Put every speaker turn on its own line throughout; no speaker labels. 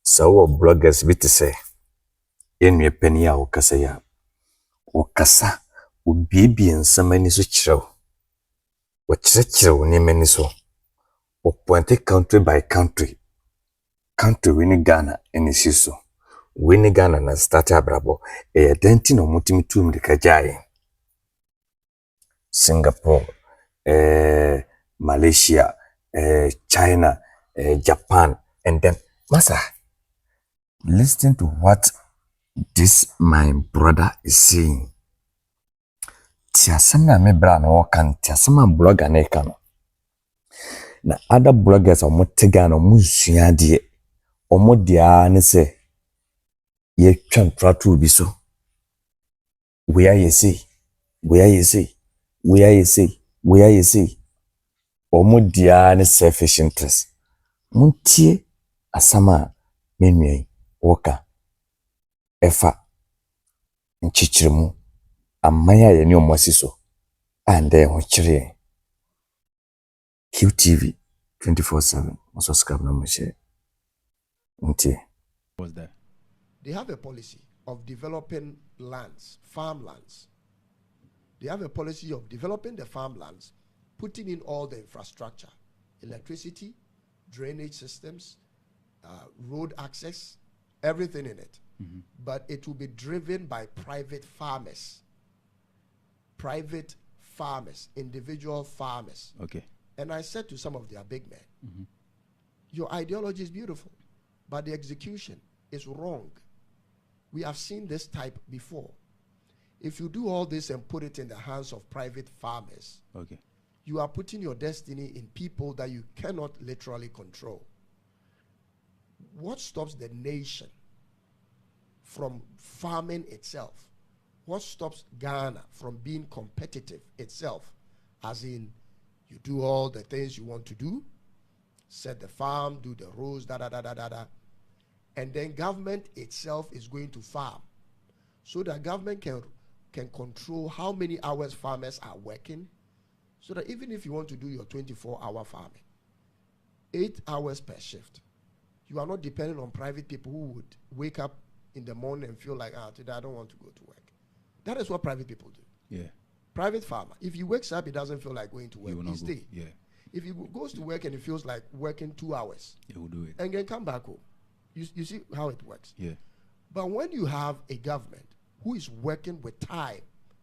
So bloggers bit say in me penny a okasa ya okasa obiebie nsɛm ani so kyerɛw wɔkyerɛkyerɛw nneɛma ani so wɔpointe country by country we ne Ghana ɛne si so we ne Ghana na start abrabɔ ɛyɛ dɛnti na ɔmotimi tum de kagyae Singapore Malaysia China Japan and then masa listen to what this my brother is saying. Tiasema me bra na wokan tiasema blogger na eka no. Na other bloggers omotiga na omusua de omodia ne se ye twan tratu bi so. We are say omodia ne selfish interest. Muntie asama menwe woka efa nchichirimu amaya ye ni omwasiso ande ho kire QTV 24/7 subscribe na mo share ntie.
Was there?
They have a policy of developing lands, farmlands. They have a policy of developing the farmlands, putting in all the infrastructure, electricity, drainage systems, road access, everything in it. Mm-hmm. But it will be driven by private farmers, individual farmers.
Okay.
And I said to some of their big men, mm-hmm, your ideology is beautiful, but the execution is wrong. We have seen this type before. If you do all this and put it in the hands of private farmers,
okay,
you are putting your destiny in people that you cannot literally control. What stops the nation from farming itself? What stops Ghana from being competitive itself? As in, you do all the things you want to do, set the farm, do the roads, and then government itself is going to farm, so that government can control how many hours farmers are working, so that even if you want to do your 24-hour farming, 8 hours per shift, you are not dependent on private people who would wake up in the morning and feel like, today I don't want to go to work. That is what private people do.
Yeah.
Private farmer, if he wakes up, he doesn't feel like going to work, he stay.
Yeah.
If he goes to work and he feels like working 2 hours,
he will do it.
And then come back home. You see how it works?
Yeah.
But when you have a government who is working with time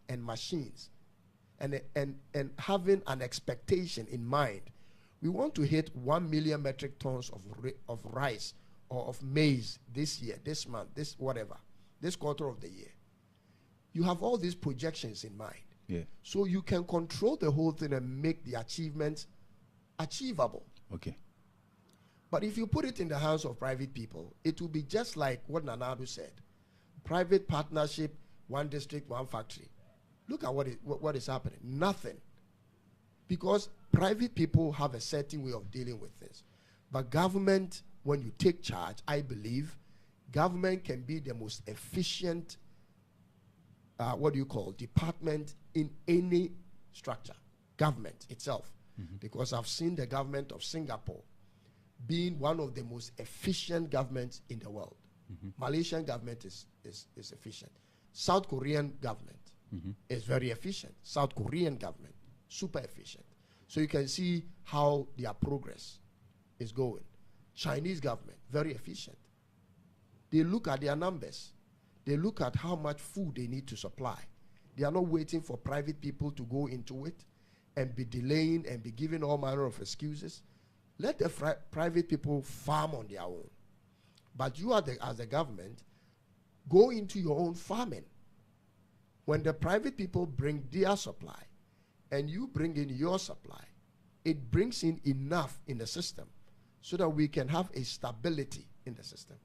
and machines and having an expectation in mind, we want to hit 1 million metric tons of rice or of maize this year, this month, this whatever, this quarter of the year. You have all these projections in mind.
Yeah.
So you can control the whole thing and make the achievements achievable.
Okay.
But if you put it in the hands of private people, it will be just like what Nanado said. Private partnership, one district, one factory. Look at what is happening. Nothing. Because private people have a certain way of dealing with this. But government, when you take charge, I believe, government can be the most efficient, department in any structure. Government itself. Mm-hmm. Because I've seen the government of Singapore being one of the most efficient governments in the world. Mm-hmm. Malaysian government is efficient. South Korean government is very efficient. South Korean government, super efficient. So you can see how their progress is going. Chinese government, very efficient. They look at their numbers. They look at how much food they need to supply. They are not waiting for private people to go into it and be delaying and be giving all manner of excuses. Let the private people farm on their own. But you as the government, go into your own farming. When the private people bring their supply and you bring in your supply, it brings in enough in the system so that we can have a stability in the system.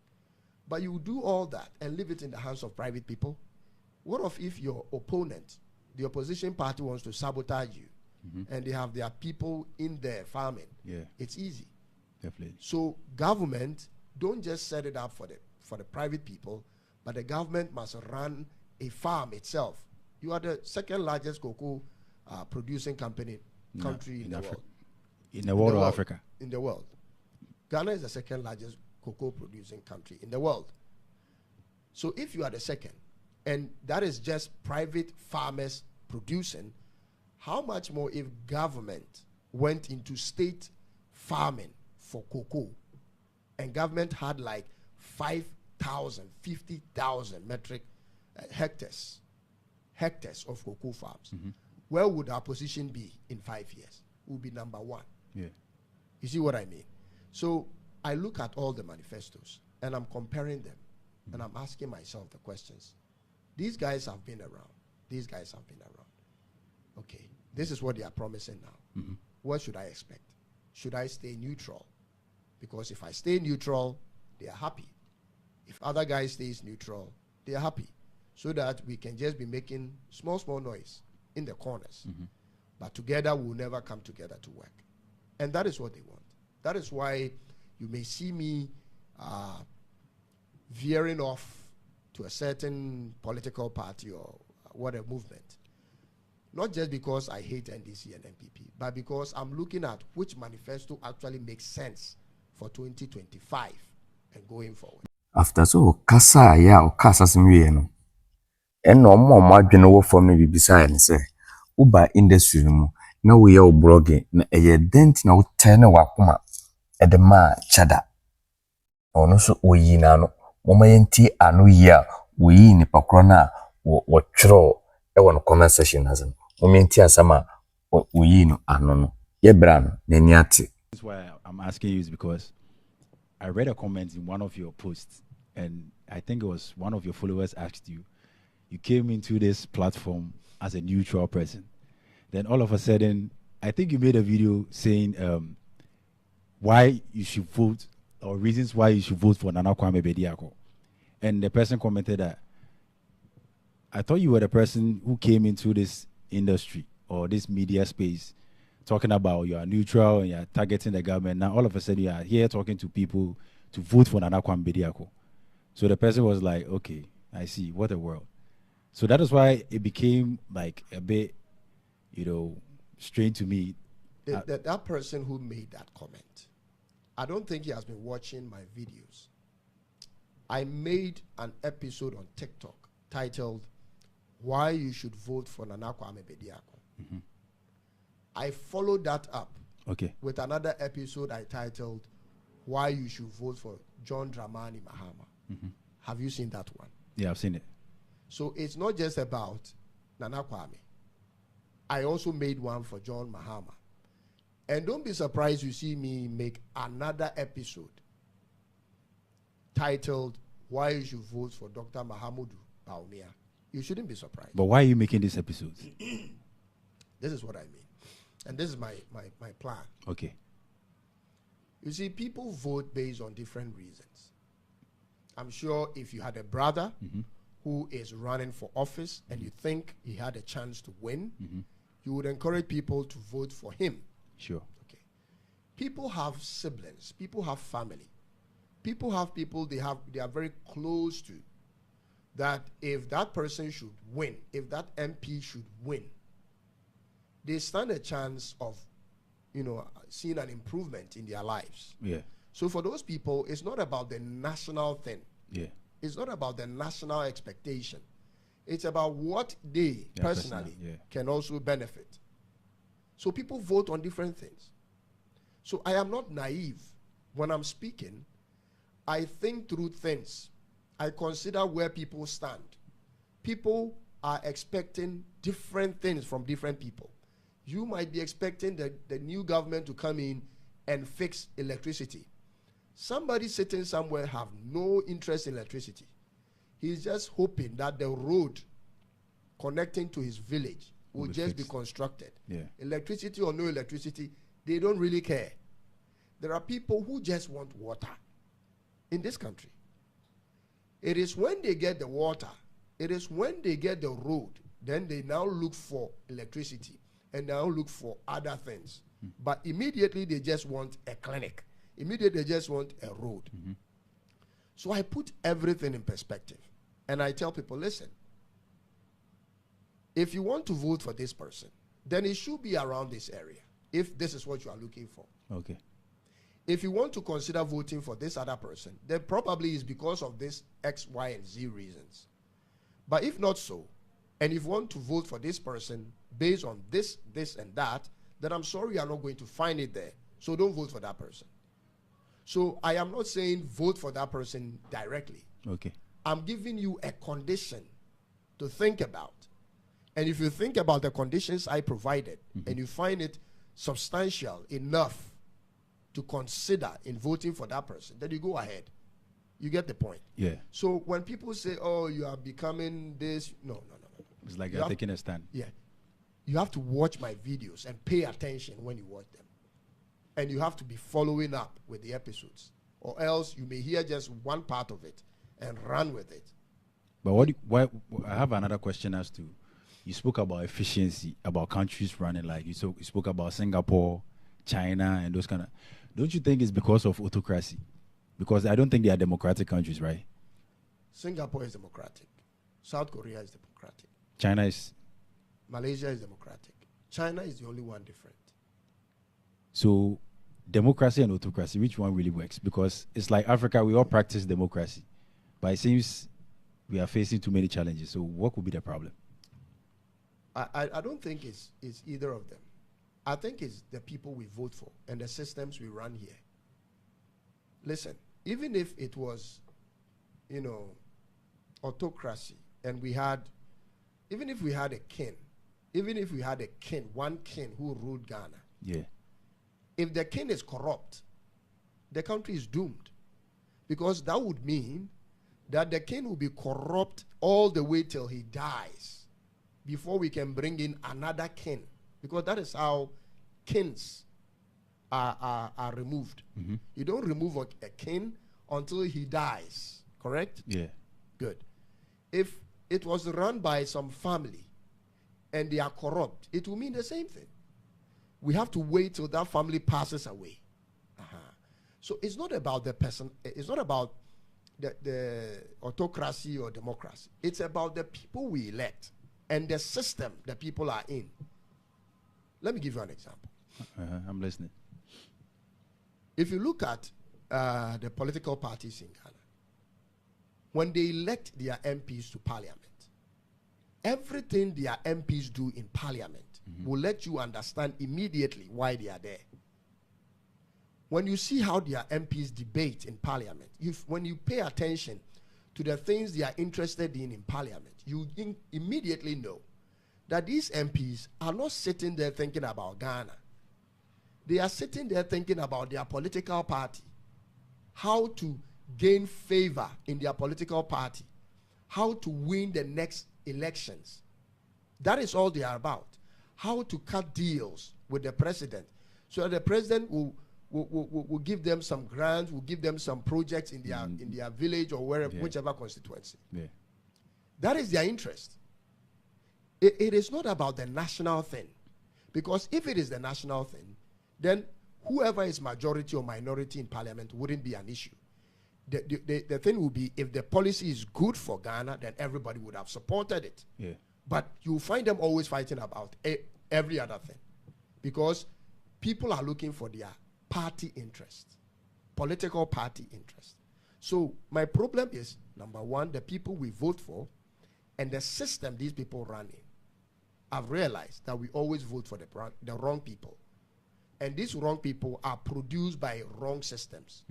But you do all that and leave it in the hands of private people. What if your opponent, the opposition party, wants to sabotage you? Mm-hmm. And they have their people in there farming.
Yeah.
It's easy.
Definitely.
So government don't just set it up for the private people, but the government must run a farm itself. You are the second largest cocoa producing country in the world.
In the world of Africa.
In the world. Ghana is the second largest cocoa producing country in the world. So if you are the second, and that is just private farmers producing, how much more if government went into state farming for cocoa, and government had like 5,000, 50,000 metric hectares of cocoa farms? Where would our position be in 5 years? We'll be number one.
Yeah.
You see what I mean? So I look at all the manifestos and I'm comparing them and I'm asking myself the questions. These guys have been around. These guys have been around. Okay, this is what they are promising now. What should I expect? Should I stay neutral? Because if I stay neutral, they are happy. If other guys stays neutral, they are happy. So that we can just be making small noise in the corners. But together, we'll never come together to work. And that is what they want. That is why you may see me veering off to a certain political party or whatever movement. Not just because I hate NDC and NPP, but because I'm looking at which manifesto actually makes sense for 2025 and going forward.
After so, kasa ya o kasa simiye no. Eno omo adwene wo fam no bibisa ne se, uba industry mu na wo ye o blogging na eye dent na wo tene wakoma edema chada. Ono so oyi na no, moma yenti anu ya oyi ni pakro na wo twro e won comment section azan. Moma yenti asama oyi no anu no. Ye bra no nani ate.
That's why I'm asking you is because I read a comment in one of your posts, and I think it was one of your followers asked you, you came into this platform as a neutral person. Then all of a sudden, I think you made a video saying why you should vote, or reasons why you should vote for Nana Kwame Bediako. And the person commented that, I thought you were the person who came into this industry or this media space talking about you are neutral and you're targeting the government. Now all of a sudden you are here talking to people to vote for Nana Kwame Bediako. So the person was like, okay, I see, what a world. So that is why it became like a bit, strange to me.
That person who made that comment, I don't think he has been watching my videos. I made an episode on TikTok titled, Why You Should Vote for Nana Kwame Bediako. I followed that up with another episode I titled, Why You Should Vote for John Dramani Mahama. Have you seen that one?
Yeah, I've seen it.
So it's not just about Nana Kwame. I also made one for John Mahama. And don't be surprised you see me make another episode titled, Why You Should Vote for Dr. Mahamudu Bawumia. You shouldn't be surprised.
But why are you making these episodes?
This is what I mean. And this is my plan.
Okay.
You see, people vote based on different reasons. I'm sure if you had a brother who is running for office and you think he had a chance to win, you would encourage people to vote for him.
Sure.
Okay. People have siblings. People have family. People have people they are very close to. That if that person should win, if that MP should win, they stand a chance of, seeing an improvement in their lives.
Yeah.
So for those people, it's not about the national thing.
Yeah.
It's not about the national expectation. It's about what they personally can also benefit. So people vote on different things. So I am not naive. When I'm speaking, I think through things. I consider where people stand. People are expecting different things from different people. You might be expecting the new government to come in and fix electricity. Somebody sitting somewhere have no interest in electricity. He's just hoping that the road connecting to his village will just be constructed.
Yeah.
Electricity or no electricity, they don't really care. There are people who just want water in this country. It is when they get the water, it is when they get the road, then they now look for electricity and now look for other things. But immediately they just want a clinic. Immediately they just want a road. So I put everything in perspective. And I tell people, listen, if you want to vote for this person, then it should be around this area, if this is what you are looking for.
Okay.
if you want to consider voting for this other person, then probably is because of this X, Y, and Z reasons. But if not so, and if you want to vote for this person based on this, this, and that, then I'm sorry you're not going to find it there. So don't vote for that person. So I am not saying vote for that person directly.
Okay.
I'm giving you a condition to think about. And if you think about the conditions I provided, and you find it substantial enough to consider in voting for that person, then you go ahead. You get the point?
Yeah.
So when people say, oh, you are becoming this, no.
It's like
You
you're
have-
taking a stand.
Yeah. You have to watch my videos and pay attention when you watch them. And you have to be following up with the episodes. Or else you may hear just one part of it and run with it.
But why I have another question as to, you spoke about efficiency, about countries running, like you spoke about Singapore, China, and those kind of. Don't you think it's because of autocracy? Because I don't think they are democratic countries, right?
Singapore is democratic. South Korea is democratic.
China is.
Malaysia is democratic. China is the only one different.
So, democracy and autocracy, which one really works? Because it's like Africa, we all practice democracy, but it seems we are facing too many challenges. So, what could be the problem?
I don't think it's either of them. I think it's the people we vote for and the systems we run here. Listen, even if it was, autocracy, and even if we had a king, one king who ruled Ghana,
Yeah.
if the king is corrupt, the country is doomed. Because that would mean that the king will be corrupt all the way till he dies before we can bring in another king. Because that is how kings are removed. You don't remove a king until he dies, correct?
Yeah.
Good. If it was run by some family and they are corrupt, it will mean the same thing. We have to wait till that family passes away. So it's not about the person, it's not about the autocracy or democracy. It's about the people we elect and the system the people are in. Let me give you an example.
I'm listening.
If you look at the political parties in Ghana, when they elect their MPs to parliament, everything their MPs do in parliament will let you understand immediately why they are there. When you see how their MPs debate in parliament, when you pay attention to the things they are interested in parliament, you immediately know that these MPs are not sitting there thinking about Ghana. They are sitting there thinking about their political party, how to gain favor in their political party, how to win the next elections. That is all they are about. How to cut deals with the president so that the president will give them some grants, will give them some projects in their village or wherever, whichever constituency.
Yeah.
That is their interest. It is not about the national thing. Because if it is the national thing, then whoever is majority or minority in parliament wouldn't be an issue. The thing will be, if the policy is good for Ghana, then everybody would have supported it.
Yeah.
But you'll find them always fighting about every other thing. Because people are looking for their party interest, political party interest. So my problem is, number one, the people we vote for and the system these people run in. I've realized that we always vote for the wrong people. And these wrong people are produced by wrong systems.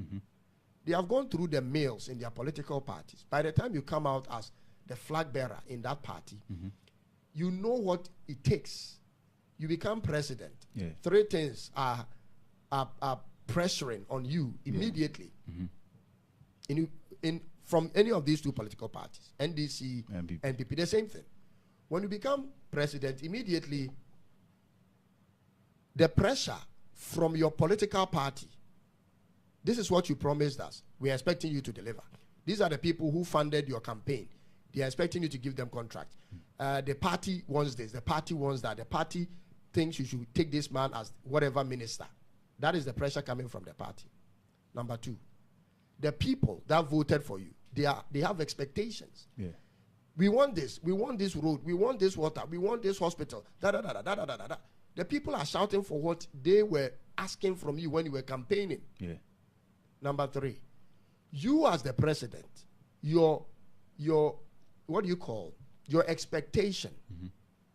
They have gone through the mills in their political parties. By the time you come out as the flag bearer in that party, you know what it takes. You become president.
Yeah.
3 things are pressuring on you immediately. From any of these 2 political parties, NDC, NPP, the same thing. When you become president, immediately the pressure from your political party, this is what you promised us. We are expecting you to deliver. These are the people who funded your campaign. They are expecting you to give them contracts. The party wants this. The party wants that. The party thinks you should take this man as whatever minister. That is the pressure coming from the party. Number 2, the people that voted for you, they have expectations.
Yeah.
We want this road, we want this water, we want this hospital. The people are shouting for what they were asking from you when you were campaigning.
Yeah.
Number 3, you as the president, your what do you call, your expectation,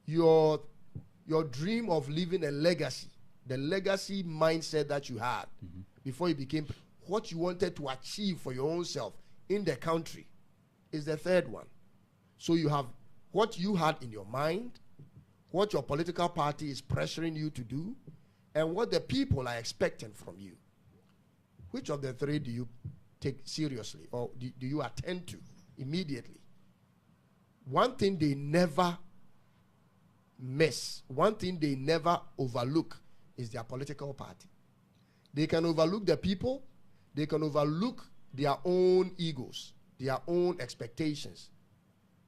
your dream of leaving a legacy, the legacy mindset that you had before you became, what you wanted to achieve for your own self in the country is the 3rd one. So you have what you had in your mind, what your political party is pressuring you to do, and what the people are expecting from you. Which of the 3 do you take seriously, or do you attend to immediately? One thing they never miss, one thing they never overlook is their political party. They can overlook the people, they can overlook their own egos, their own expectations,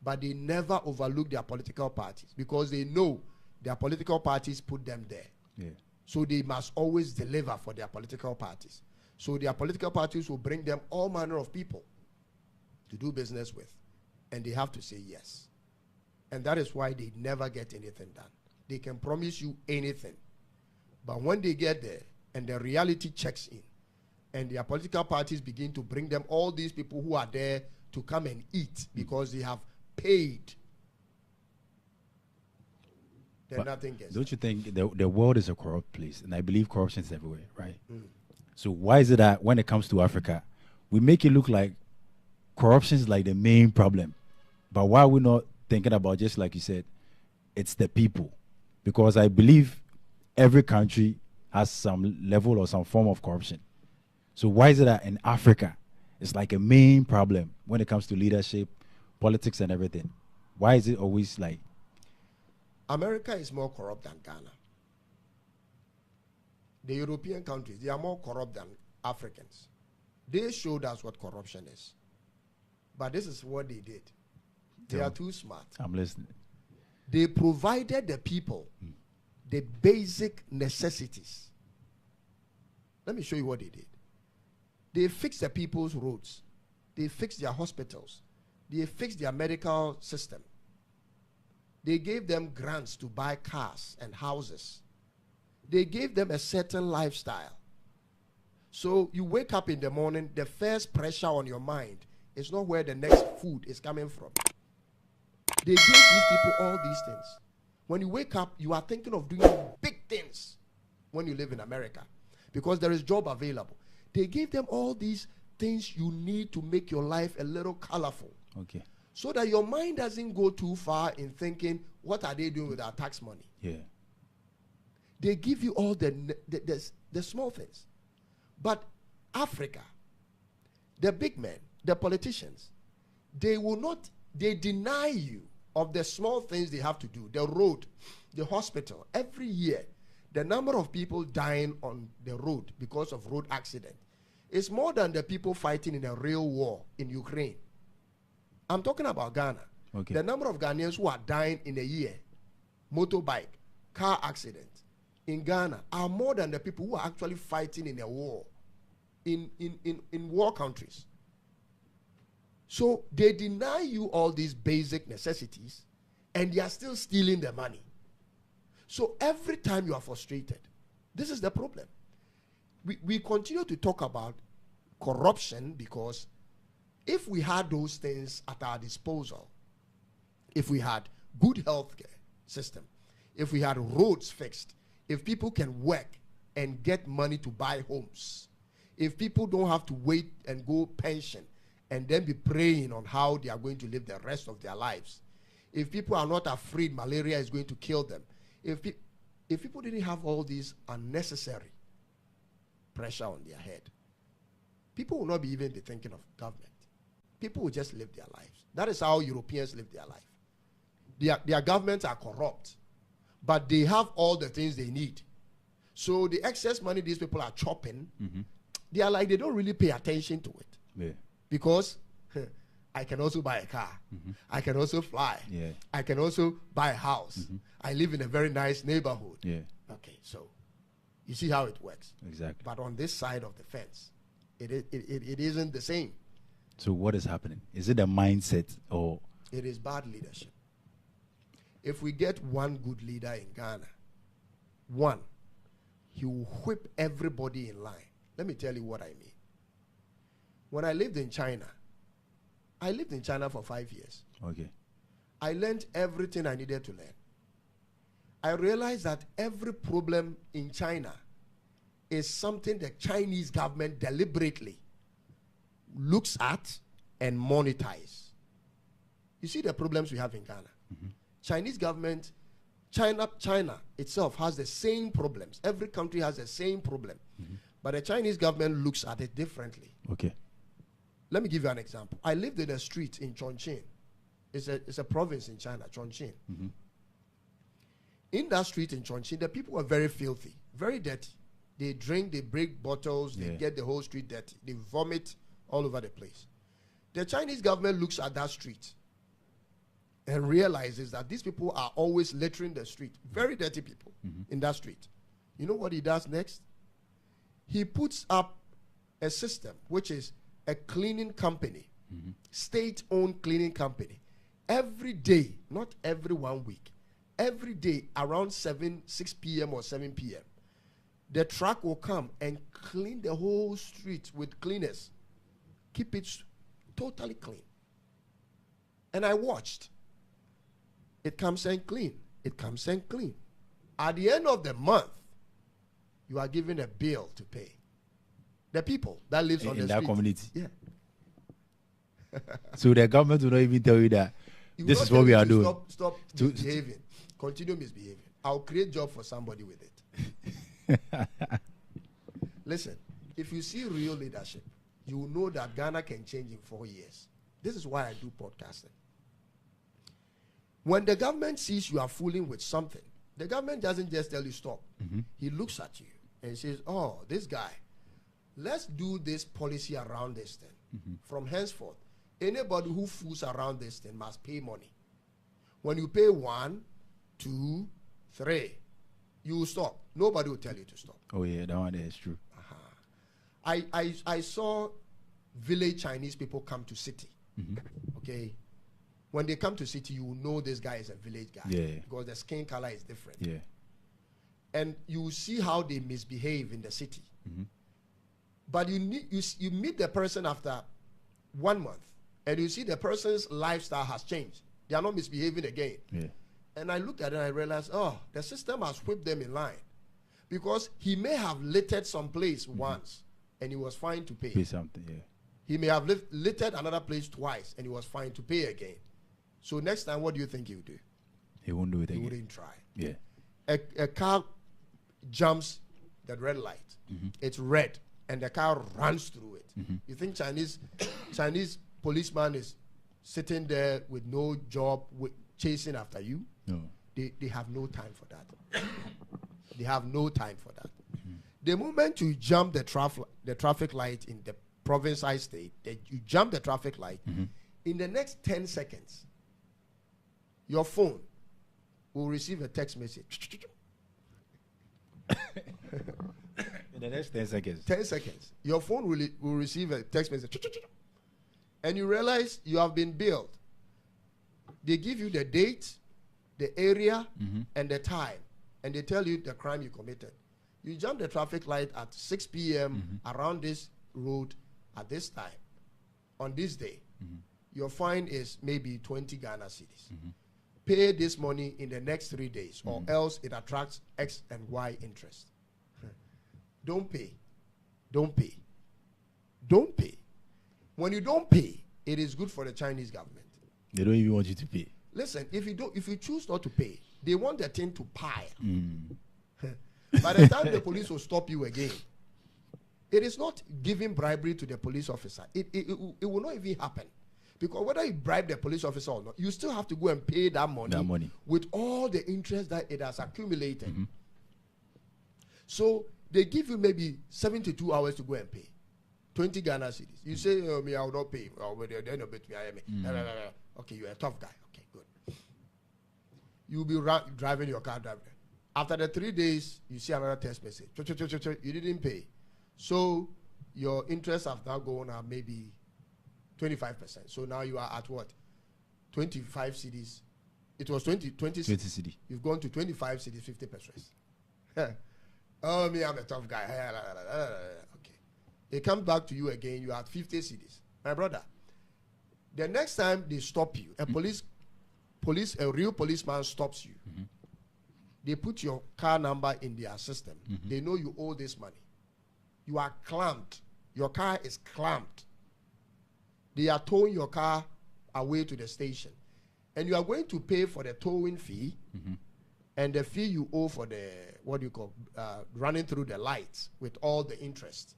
but they never overlook their political parties because they know their political parties put them there.
Yeah.
So they must always deliver for their political parties. So their political parties will bring them all manner of people to do business with, and they have to say yes. And that is why they never get anything done. They can promise you anything, but when they get there and the reality checks in, and their political parties begin to bring them all these people who are there to come and eat because they have paid, then
But
nothing gets
Don't
done.
you think the world is a corrupt place? And I believe corruption is everywhere, right? So why is it that when it comes to Africa, we make it look like corruption is like the main problem? But why are we not thinking about, just like you said, it's the people? Because I believe every country has some level or some form of corruption. So why is it that in Africa, it's like a main problem when it comes to leadership, politics, and everything? Why is it always like...
America is more corrupt than Ghana. The European countries, they are more corrupt than Africans. They showed us what corruption is. But this is what they did. They
Yeah.
are too smart.
I'm listening.
They provided the people the basic necessities. Let me show you what they did. They fixed the people's roads. They fixed their hospitals. They fixed their medical system. They gave them grants to buy cars and houses. They gave them a certain lifestyle. So you wake up in the morning, the first pressure on your mind is not where the next food is coming from. They gave these people all these things. When you wake up, you are thinking of doing big things when you live in America because there is job available. They gave them all these things you need to make your life a little colorful.
Okay.
So that your mind doesn't go too far in thinking, what are they doing with our tax money?
Yeah.
They give you all the small things. But Africa, the big men, the politicians, they deny you of the small things they have to do. The road, the hospital. Every year, the number of people dying on the road because of road accident is more than the people fighting in a real war in Ukraine. I'm talking about Ghana.
Okay.
The number of Ghanaians who are dying in a year, motorbike, car accident, in Ghana are more than the people who are actually fighting in a war in war countries. So they deny you all these basic necessities and they are still stealing the money. So every time you are frustrated, this is the problem. We continue to talk about corruption because if we had those things at our disposal, if we had good healthcare system, if we had roads fixed, if people can work and get money to buy homes, if people don't have to wait and go pension and then be praying on how they are going to live the rest of their lives, if people are not afraid malaria is going to kill them, if people didn't have all these unnecessary pressure on their head, people will not even be thinking of government. People will just live their lives. That is how Europeans live their life. Their governments are corrupt, but they have all the things they need. So the excess money these people are chopping, they are like, they don't really pay attention to it.
Yeah.
Because I can also buy a car. I can also fly.
Yeah.
I can also buy a house. I live in a very nice neighborhood.
Yeah.
Okay, so you see how it works.
Exactly.
But on this side of the fence, it isn't the same.
So what is happening? Is it a mindset or...
It is bad leadership. If we get one good leader in Ghana, one, he will whip everybody in line. Let me tell you what I mean. When I lived in China for 5 years.
Okay.
I learned everything I needed to learn. I realized that every problem in China is something the Chinese government deliberately looks at and monetizes. You see the problems we have in Ghana. Chinese government, China itself has the same problems. Every country has the same problem. But the Chinese government looks at it differently.
Okay.
Let me give you an example. I lived in a street in Chongqing. It's a province in China, Chongqing. In that street in Chongqing, the people were very filthy, very dirty. They drink, they break bottles, they get the whole street dirty. They vomit all over the place. The Chinese government looks at that street and realizes that these people are always littering the street. Very dirty people in that street. You know what he does next? He puts up a system, which is a cleaning company, state-owned cleaning company. Every day, not every 1 week, every day around 6 p.m. or 7 p.m., the truck will come and clean the whole street with cleaners. Keep it totally clean. And I watched. It comes and clean. It comes and clean. At the end of the month, you are given a bill to pay. The people that lives on the street.
In that community.
Yeah.
So the government will not even tell you that this is what we are doing.
Stop misbehaving. Continue misbehaving. I'll create job for somebody with it. Listen, if you see real leadership, you will know that Ghana can change in 4 years. This is why I do podcasting. When the government sees you are fooling with something, the government doesn't just tell you stop. He looks at you and says, oh, this guy, let's do this policy around this thing. From henceforth, anybody who fools around this thing must pay money. When you pay 1, 2, 3, you will stop. Nobody will tell you to stop.
Oh yeah, that one is true.
I saw village Chinese people come to city. Okay. When they come to city, you will know this guy is a village guy.
Yeah.
Because the skin color is different.
Yeah.
And you will see how they misbehave in the city. But you meet the person after 1 month, and you see the person's lifestyle has changed. They are not misbehaving again.
Yeah.
And I looked at it and I realized, oh, the system has whipped them in line. Because he may have littered some place once, and he was fine to pay.
Pay something, yeah.
He may have littered another place twice, and he was fine to pay again. So next time, what do you think he would do?
He won't do it
He
again.
wouldn't try.
Yeah.
A car jumps the red light. It's red, and the car runs through it. You think Chinese policeman is sitting there with no job, chasing after you?
No.
They have no time for that. They have no time for that. The moment you jump the traffic light in the province I state, that you jump the traffic light, in the next 10 seconds, your phone will receive a text message.
In the next 10 seconds.
10 seconds. Your phone will receive a text message. And you realize you have been billed. They give you the date, the area, and the time. And they tell you the crime you committed. You jump the traffic light at 6 p.m. around this road at this time, on this day. Your fine is maybe 20 Ghana cedis. Pay this money in the next 3 days, or else it attracts X and Y interest. Don't pay. Don't pay. Don't pay. When you don't pay, it is good for the Chinese government.
They don't even want you to pay.
Listen, if you choose not to pay, they want the thing to pile. By the time the police will stop you again, it is not giving bribery to the police officer. It will not even happen. Because whether you bribe the police officer or not, you still have to go and pay that money, with all the interest that it has accumulated. So they give you maybe 72 hours to go and pay. 20 Ghana cedis. You say, oh, me, I will not pay. Okay, you're a tough guy. Okay, good. You'll be driving your car. After the 3 days, you see another text message. You didn't pay. So your interests have now gone up maybe 25%. So now you are at what? 25 cedis. It was 20
cedi.
You've gone to 25 cedis, 50%. Oh, me, I'm a tough guy. Okay. It comes back to you again. You have 50 cedis. My brother, the next time they stop you, a real policeman stops you. They put your car number in their system. They know you owe this money. You are clamped. Your car is clamped. They are towing your car away to the station. And you are going to pay for the towing fee and the fee you owe for the, running through the lights with all the interest.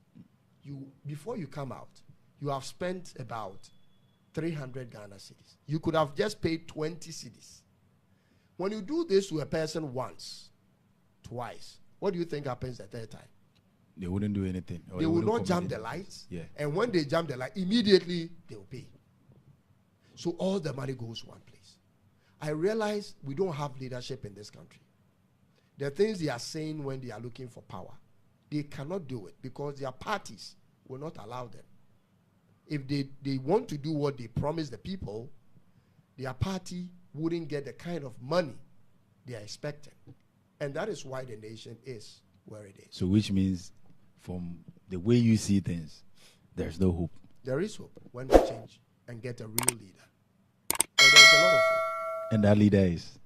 Before you come out, you have spent about 300 Ghana cedis. You could have just paid 20 cedis. When you do this to a person once, twice, what do you think happens the third time?
They wouldn't do anything.
They will not jam the lights.
Yeah.
And when they jam the light, immediately they will pay. So all the money goes one place. I realize we don't have leadership in this country. The things they are saying when they are looking for power, they cannot do it because their parties will not allow them. If they want to do what they promise the people, their party wouldn't get the kind of money they are expecting. And that is why the nation is where it is.
So which means from the way you see things, there's no hope.
There is hope when we change and get a real leader. So there's a lot of hope.
And that leader is?